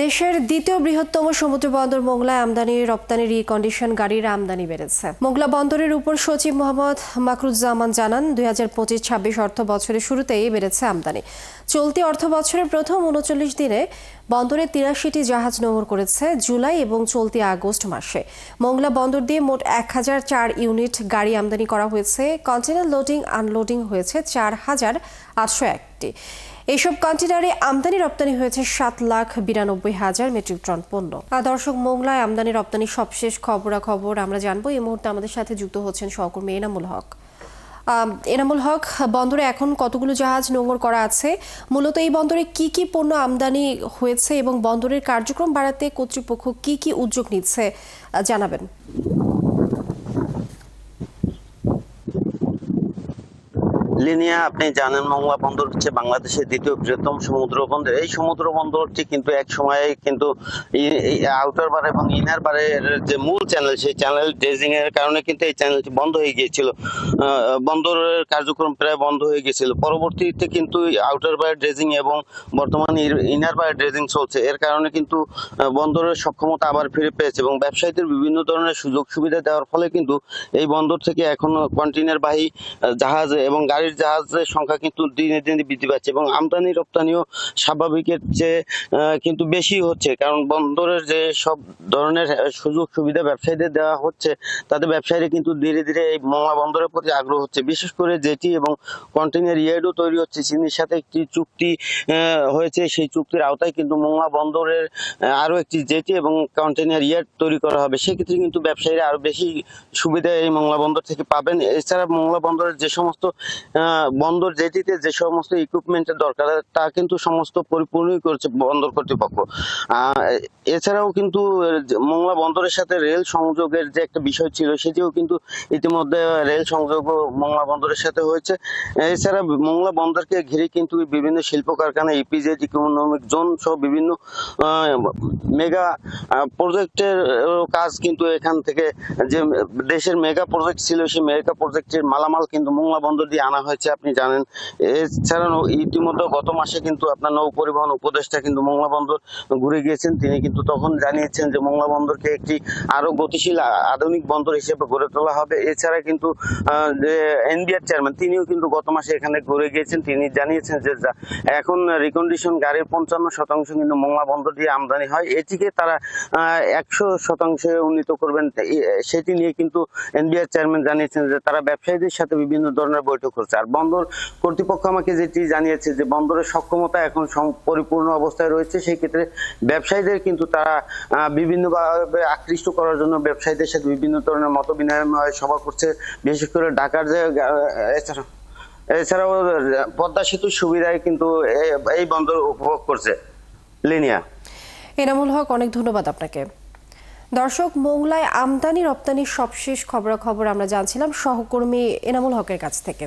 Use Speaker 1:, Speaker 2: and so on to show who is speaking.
Speaker 1: দেশের দ্বিতীয় বৃহত্তম সমুদ্র বন্দর মোংলায় আমদানি রপ্তানি রিকন্ডিশন গাড়ির আমদানি বেড়েছে। মোংলা বন্দরের উপর সচিব মোহাম্মদ মাকরুজ্জামান জানান, 2025-26 অর্থ বছরের শুরুতেই বেড়েছে আমদানি। চলতি অর্থ বছরের প্রথম 39 দিনে বন্দরে 83টি জাহাজ নোঙর করেছে জুলাই এবং চলতি আগস্ট মাসে। মোংলা বন্দর দিয়ে মোট 1004 ইউনিট গাড়ি আমদানি করা হয়েছে। কন্টেনার লোডিং আনলোডিং হয়েছে 4801টি। এইসব কন্টেনারে আমদানি রপ্তানি হয়েছে 7,92,000 মেট্রিক টন পণ্য। দর্শক, মোংলায় আমদানি রপ্তানি সবশেষ খবরাখবর আমরা জানবো। এই মুহূর্তে আমাদের সাথে যুক্ত হচ্ছেন সহকর্মী এনামুল হক। এনামুল হক, বন্দরে এখন কতগুলো জাহাজ নোঙর করা আছে? মূলত এই বন্দরে কি কি পণ্য আমদানি হয়েছে এবং বন্দরের কার্যক্রম বাড়াতে কর্তৃপক্ষ কি কি উদ্যোগ নিচ্ছে জানাবেন।
Speaker 2: লিনিয়া, আপনি জানেন মোংলা বন্দর হচ্ছে বাংলাদেশের দ্বিতীয় বৃহত্তম সমুদ্র বন্দর। এই সমুদ্র বন্দরটি কিন্তু এক সময় কিন্তু আউটার বার এবং ইনার বারের যে মূল চ্যানেল, সেই চ্যানেল ড্রেজিং এর কারণে কিন্তু এই চ্যানেলটি বন্ধ হয়ে গিয়েছিল। বন্দরের কার্যক্রম প্রায় বন্ধ হয়ে গিয়েছিল। পরবর্তীতে কিন্তু আউটার বার ড্রেজিং এবং বর্তমানে ইনার বার ড্রেজিং চলছে। এর কারণে কিন্তু বন্দরের সক্ষমতা আবার ফিরে পেয়েছে এবং ব্যবসায়ীদের বিভিন্ন ধরনের সুযোগ সুবিধা দেওয়ার ফলে কিন্তু এই বন্দর থেকে এখন কন্টেইনারবাহী জাহাজ এবং গাড়ির জাহাজের সংখ্যা কিন্তু দিনে দিনে বৃদ্ধি পাচ্ছে এবং আমদানি রপ্তানিও স্বাভাবিকের চেয়ে কিন্তু বেশি হচ্ছে। কারণ বন্দরের যে সব ধরনের সুযোগ সুবিধা ব্যবসায়ীদের দেওয়া হচ্ছে, তাতে ব্যবসায়ীরা কিন্তু ধীরে ধীরে এই মোংলা বন্দরের প্রতি আগ্রহ হচ্ছে। বিশেষ করে জেটি এবং কন্টেইনার ইয়ার্ডও তৈরি হচ্ছে। চীনের সাথে একটি চুক্তি হয়েছে, সেই চুক্তির আওতায় কিন্তু মোংলা বন্দরের আরো একটি জেটি এবং কন্টেইনার ইয়ার্ড তৈরি করা হবে। সেক্ষেত্রে কিন্তু ব্যবসায়ীরা আরো বেশি সুবিধা এই মোংলা বন্দর থেকে পাবেন। এছাড়া মোংলা বন্দরের যে সমস্ত বন্দর জেটিতে যে সমস্ত ইকুইপমেন্টের দরকার, তা কিন্তু সমস্ত পরিপূর্ণই করছে বন্দর কর্তৃপক্ষ। এছাড়াও কিন্তু মোংলা বন্দরের সাথে রেল সংযোগের যে একটা বিষয় ছিল, সেটিও কিন্তু ইতিমধ্যে রেল সংযোগ মোংলা বন্দরের সাথে হয়েছে। এছাড়া মোংলা বন্দরকে ঘিরে কিন্তু বিভিন্ন শিল্প কারখানা, ইপিজেড, ইকোনমিক জোন সহ বিভিন্ন মেগা প্রজেক্টের কাজ কিন্তু এখান থেকে, যে দেশের মেগা প্রজেক্ট ছিল, সেই মেগা প্রজেক্টের মালামাল কিন্তু মোংলা বন্দর দিয়ে আনা হয়েছে, আপনি জানেন। এছাড়াও ইতিমধ্যে গত মাসে কিন্তু আপনার নৌ পরিবহন উপদেষ্টা কিন্তু মোংলা বন্দর ঘুরে গিয়েছেন। তিনি কিন্তু তখন জানিয়েছেন যে মোংলা বন্দরকে একটি আরো গতিশীল আধুনিক বন্দর হিসেবে গড়ে তোলা হবে। এছাড়া কিন্তু যে এনবিআর চেয়ারম্যান, তিনিও কিন্তু গত মাসে এখানে ঘুরে গিয়েছেন। তিনি জানিয়েছেন যে এখন রিকন্ডিশন গাড়ির 55% কিন্তু মোংলা বন্দর দিয়ে আমদানি হয়, এটিকে তারা 100% উন্নীত করবেন। সেটি নিয়ে কিন্তু এনবিআর চেয়ারম্যান জানিয়েছেন যে তারা ব্যবসায়ীদের সাথে বিভিন্ন ধরনের বৈঠক করছে। আর বন্দর কর্তৃপক্ষ আমাকে যেটি জানিয়েছে যে বন্দরের সক্ষমতা এখন পরিপূর্ণ অবস্থায় রয়েছে। সেই ক্ষেত্রে ব্যবসায়ীদের কিন্তু তারা বিভিন্নভাবে আকৃষ্ট করার জন্য ব্যবসায়ীদের সাথে বিভিন্ন ধরনের মত বিনিময় সভা করছে। বিশেষ করে ঢাকার যে এছাড়াও পদ্মা সেতুর সুবিধায় কিন্তু এই বন্দর উপভোগ করছে। লিনিয়া।
Speaker 1: এনামুল হক, অনেক ধন্যবাদ আপনাকে। দর্শক, মোংলায় আমদানি রপ্তানির সবশেষ খবরাখবর আমরা জানছিলাম সহকর্মী এনামুল হকের কাছ থেকে।